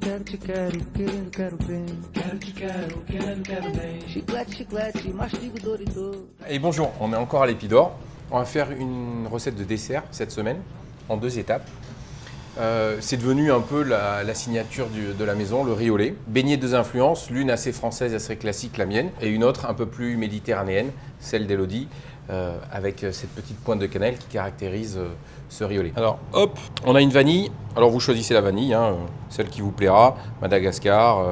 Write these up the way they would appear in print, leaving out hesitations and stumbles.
quero, te quero, querendo, quero bem. Quero, te quero, querendo, quero bem. Chiclete, chiclete, mastigo Dorito. Et bonjour, on est encore à l'Épidore. On va faire une recette de dessert cette semaine, en 2 étapes. C'est devenu un peu la signature de la maison, le riz au lait. Baigné de 2 influences, l'une assez française, assez classique, la mienne, et une autre un peu plus méditerranéenne, celle d'Elodie, avec cette petite pointe de cannelle qui caractérise ce riz au lait. Alors hop, on a une vanille. Alors vous choisissez la vanille, celle qui vous plaira, Madagascar,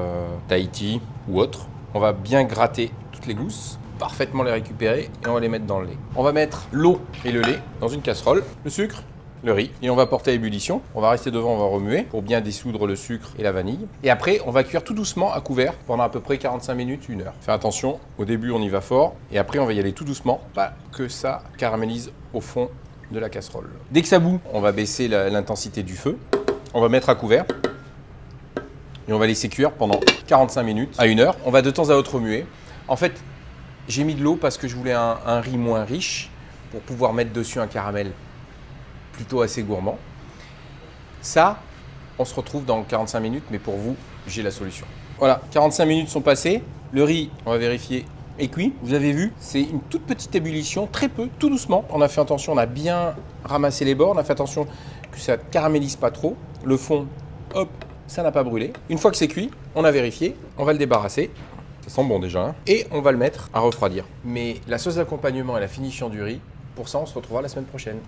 Tahiti ou autre. On va bien gratter toutes les gousses, parfaitement les récupérer et on va les mettre dans le lait. On va mettre l'eau et le lait dans une casserole, le sucre, le riz et on va porter à ébullition. On va rester devant, on va remuer pour bien dissoudre le sucre et la vanille. Et après, on va cuire tout doucement à couvert pendant à peu près 45 minutes, 1 heure. Faites attention, au début on y va fort et après on va y aller tout doucement, pas que ça caramélise au fond de la casserole. Dès que ça bout, on va baisser l'intensité du feu. On va mettre à couvert et on va laisser cuire pendant 45 minutes à 1 heure. On va de temps à autre remuer. En fait, j'ai mis de l'eau parce que je voulais un riz moins riche pour pouvoir mettre dessus un caramel plutôt assez gourmand. Ça, on se retrouve dans 45 minutes, mais pour vous, j'ai la solution. Voilà, 45 minutes sont passées. Le riz, on va vérifier, est cuit. Vous avez vu, c'est une toute petite ébullition, très peu, tout doucement. On a fait attention, on a bien ramassé les bords, on a fait attention que ça ne caramélise pas trop. Le fond, hop, ça n'a pas brûlé. Une fois que c'est cuit, on a vérifié, on va le débarrasser. Ça sent bon déjà. Et on va le mettre à refroidir. Mais la sauce d'accompagnement et la finition du riz, pour ça, on se retrouvera la semaine prochaine.